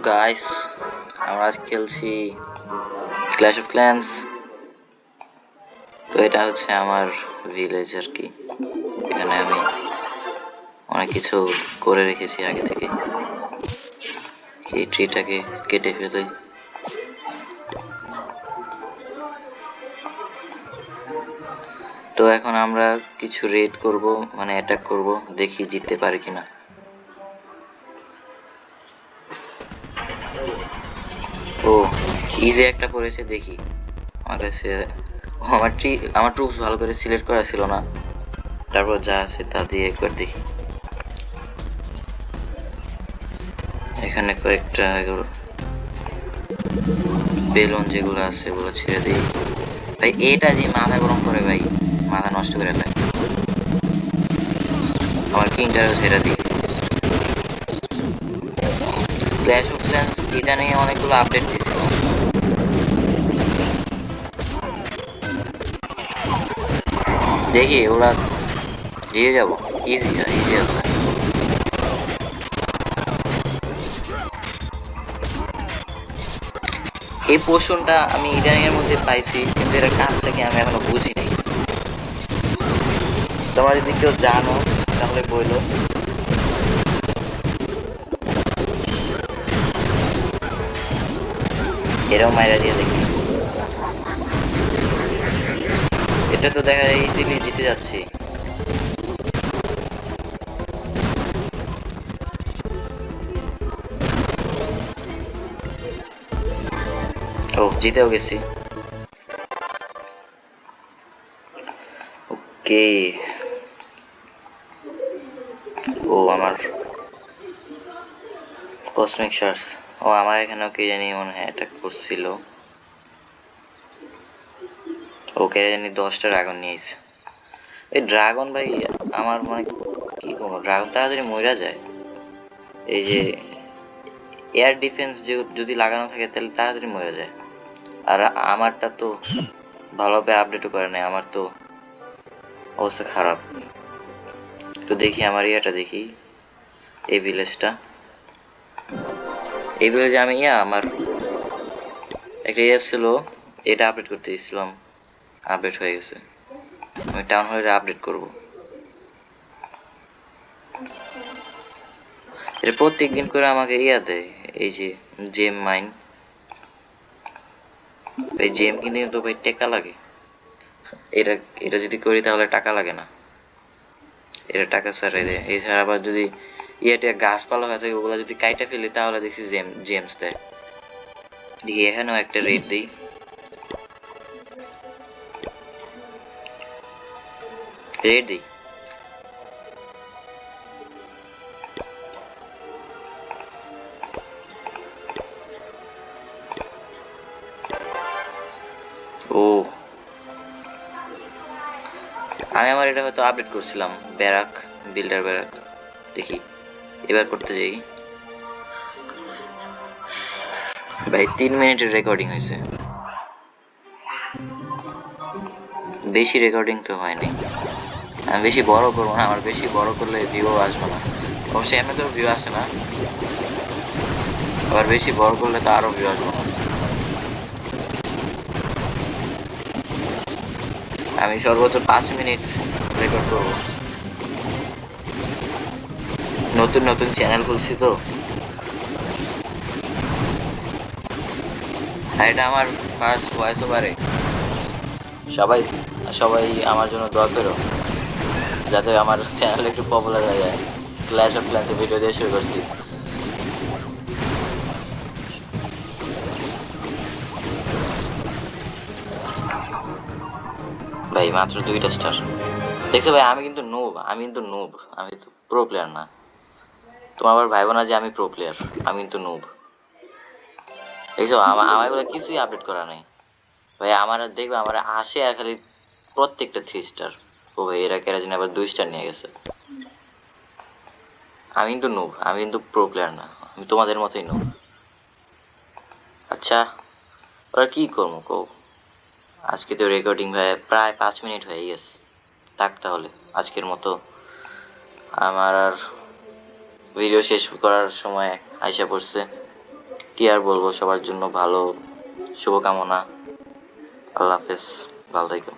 Guys, আমরা আজ খেলছি ক্ল্যাশ অফ ক্ল্যান্স। তো এটা হচ্ছে আমার ভিলেজ আর কি। এখানে আমি অনেক কিছু করে রেখেছি আগে থেকে। এই ট্রিটাকে কেটে ফেলে তো এখন আমরা কিছু রেড করব, মানে অ্যাটাক করব, দেখি জিততে পারি কিনা। ও ইজি একটা পড়েছে, দেখি। আমার কাছে আমার ট্রুপস ভালো করে সিলেক্ট করা ছিল না, তারপর যা আছে তা দিয়ে একবার দেখি। এখানে কয়েকটা এগুলো বেলুন যেগুলো আছে ওগুলো ছেড়ে দিই। ভাই এটা যে মাথা গরম করে, ভাই মাথা নষ্ট করে দেয়। আমার কিংটারও ছেড়ে দিই। ক্ল্যাশ অফ ক্ল্যান্স ইদানিং অনেকগুলো আপডেট দিছিল। দেখি ওরা দিয়ে যাবো। ইজি ইজি আছে। এই পোর্শনটা আমি ইদানিং এর মধ্যে পাইছি, কিন্তু এর কাজটা কি আমি এখনো বুঝি নাই। তোমরা যদি কেউ জানো তাহলে বললো। এরাও মাইরা দিয়ে দেখি। এটা তো দেখা যায় ইজিলি জিতে যাচ্ছি। ও জিতেও গেছি। ওকে। ও আমার কসমিক শার্টস। ও আমার এখানেও কে জানি মনে হয় অ্যাটাক করছিল। ওকে জানি 10টা ড্রাগন নিয়েছে। এই ড্রাগন ভাই আমার মানে কি করবো, ড্রাগন তাড়াতাড়ি মরে যায়। এই যে এয়ার ডিফেন্স যদি লাগানো থাকে তাহলে তাড়াতাড়ি মরে যায়। আর আমারটা তো ভালোভাবে আপডেটও করে নাই, আমার তো অবস্থা খারাপ। একটু দেখি আমার ইয়েটা দেখি, এই ভিলেজটা। এই ভিলেজে আমি আমার একটা ইয়ে ছিল, এটা আপডেট করতে গেছিলাম, আপডেট হয়ে গেছে। আমি টাউন হলে আপডেট করব। এটা প্রত্যেক দিন করে আমাকে দেয়, এই যে জেম মাইন। এই জেম কিনে তো ভাই টাকা লাগে। এটা এটা যদি করি তাহলে টাকা লাগে না, এটা টাকা ছাড়াই দেয়। এছাড়া আবার যদি ইয়েটা গাছপালা হয়ে থাকে ওগুলো যদি কাইটা ফেলি তাহলে দেখছি জেমস দেয়। দেখি এখানেও একটা রেট দিই। রেট দিই। ও আমি আমার এটা হয়তো আপডেট করছিলাম, ব্যারাক, বিল্ডার ব্যারাক। দেখি এবার করতে যাই। ভাই 3 মিনিটের রেকর্ডিং হয়েছে, বেশি রেকর্ডিং তো হয়নি। আমি বেশি বড় করবো না, আমার বেশি বড় করলে ভিউ আসবে না। অবশ্যই এমনি তো ভিউ আসে না, আবার বেশি বড় করলে তো আরো ভিউ আসবে না। আমি সর্বোচ্চ 5 মিনিট রেকর্ড করবো। নতুন নতুন চ্যানেল খুলছি তো। আর এটা আমার ফার্স্ট ভয়েস ওভারে। সবাই সবাই আমার জন্য দোয়া করো, যাতে আমার চ্যানেল একটু পপুলার হয়ে যায়। ক্ল্যাশ অফ ক্ল্যান্সে ভিডিও দিয়ে শুরু করছি। ভাই মাত্র 2টা স্টার দেখছো ভাই। আমি কিন্তু নুব, আমি তো প্রো প্লেয়ার না। তোমার আবার ভাইবো না যে আমি প্রো প্লেয়ার, আমি কিন্তু নুব। দেখছো আমার এগুলো কিছুই আপডেট করা নাই ভাই। আমার দেখবে আমার আসে আর খালি প্রত্যেকটা 3 স্টার। ও ভাই এরা কেরা জানি আবার 2 স্টার নিয়ে গেছে। আমি কিন্তু নুব, আমি কিন্তু প্রো প্লেয়ার না, আমি তোমাদের মতোই নুব। আচ্ছা ওরা কি করবো কও। আজকে তো রেকর্ডিং ভাই প্রায় 5 মিনিট হয়ে গেছে। থাক তাহলে আজকের মতো। আমার আর ভিডিও শেষ করার সময় আইসা পড়ছে। কি আর বলবো, সবার জন্য ভালো শুভকামনা। আল্লাহ হাফেজ, ভালো থেকো।